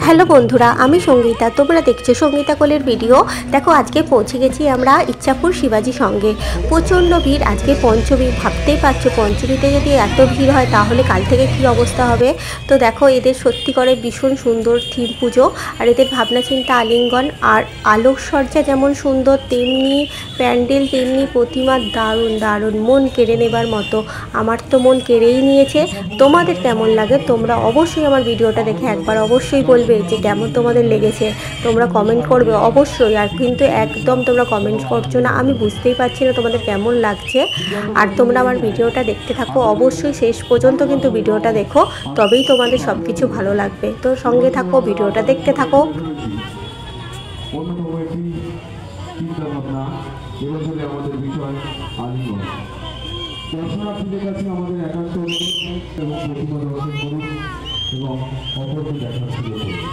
Hello বন্ধুরা, আমি সঙ্গীতা। তোমরা দেখছো সঙ্গীতা কোলের ভিডিও। দেখো, আজকে পৌঁছে গেছি আমরা ইচ্ছাপুর শিবাজি সঙ্গে। প্রচণ্ড ভিড়। আজকে পঞ্চমী, ভাবতেই পারছো পঞ্চমীতে যদি এত ভিড় হয় তাহলে কাল থেকে কী অবস্থা হবে। তো দেখো, এদের সত্যি করে ভীষণ সুন্দর থিম পুজো, আর এদের ভাবনা চিন্তা আলিঙ্গন আর আলোকসজ্জা যেমন সুন্দর, তেমনি প্যান্ডেল, তেমনি প্রতিমা দারুণ দারুণ, মন কেড়ে নেবার মতো। আমার তো মন কেড়েই নিয়েছে। তোমাদের কেমন লাগে তোমরা অবশ্যই আমার ভিডিওটা দেখে একবার অবশ্যই বলবে যে কেমন তোমাদের লেগেছে। তোমরা কমেন্ট করবে অবশ্যই। আর কিন্তু একদম তোমরা কমেন্ট করছো না, আমি বুঝতেই পারছি না তোমাদের কেমন লাগছে। আর তোমরা আমার ভিডিওটা দেখতে থাকো, অবশ্যই শেষ পর্যন্ত কিন্তু ভিডিওটা দেখো, তবেই তোমাদের সব কিছু ভালো লাগবে। তো সঙ্গে থাকো, ভিডিওটা দেখতে থাকো। দর্শনার্থীদের কাছে আমাদের একান্ত অনুরোধ এবং প্রতিমা দর্শন করুন এবং অপরকে দেখার সুযোগ করুন।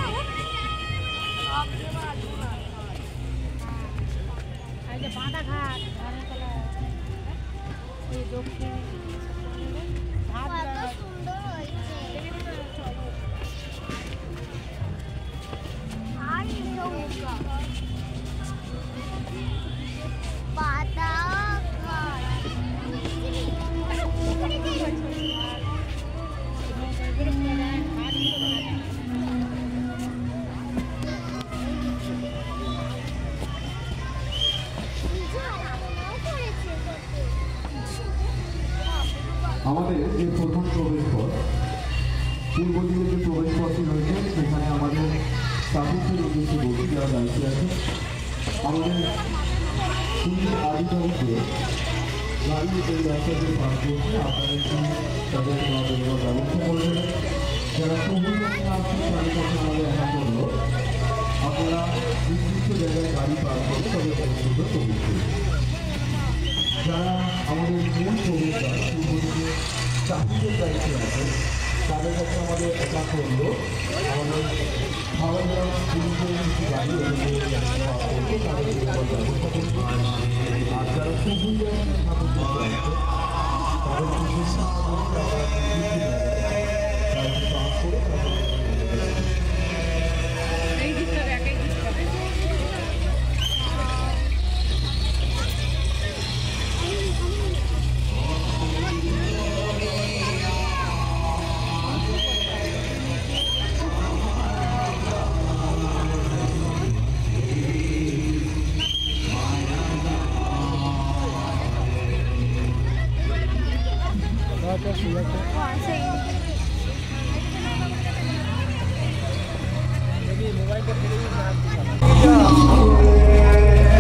আমাদের যে প্রধান প্রবেশপথ, পূর্ব দিকে যে প্রবেশপথটি রয়েছে সেখানে আমাদের স্থাপত্যের উদ্দেশ্যে বসে দেওয়া দায়িত্বে আছে। আমাদের পুলিশ আধিকারিকদের গাড়ি এই রাস্তাতে পার করতে আপনাদের তাদের ব্যবস্থা করবেন। যারা প্রভুর কাছে আসছেন তাদের কাছে আমাদের একান্ত অনুরোধ, আপনারা নির্দিষ্ট জায়গায় গাড়ি পার করে তবে পর্যন্ত প্রবেশ করবেন। যারা আমাদের মূল প্রবেশদ্বার চাকরিদের দায়িত্বে আছে তাদের কাছে আমাদের একান্ত অনুরোধ, আমাদের খাওয়া দাওয়া পুলিশের কিছু গাড়ি তাদের ব্যবস্থা করবে। আর যারা সুবিধা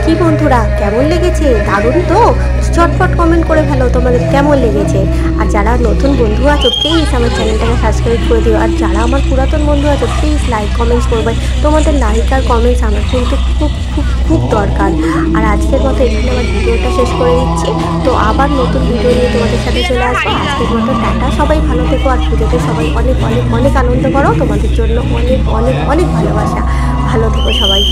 কি বন্ধুরা, কেমন লেগেছে? দারুণ তো। চটপট কমেন্ট করে ফেলো তোমাদের কেমন লেগেছে। আর যারা নতুন বন্ধু আছো প্লিজ আমার চ্যানেলটাকে সাবস্ক্রাইব করে দিও। আর যারা আমার পুরাতন বন্ধু আছো প্লিজ লাইক কমেন্টস করবে। তোমাদের লাইক আর কমেন্টস আমার কিন্তু খুব খুব খুব দরকার। আর আজকের মতো এখানে আমার ভিডিওটা শেষ করে দিচ্ছি। তো আবার নতুন ভিডিও নিয়ে তোমাদের সাথে চলে আসবো। আজকের মতো টাটা, সবাই ভালো থেকো। আর পুজোতে সবাই অনেক অনেক অনেক আনন্দ করো। তোমাদের জন্য অনেক অনেক অনেক ভালোবাসা। ভালো থেকো সবাই।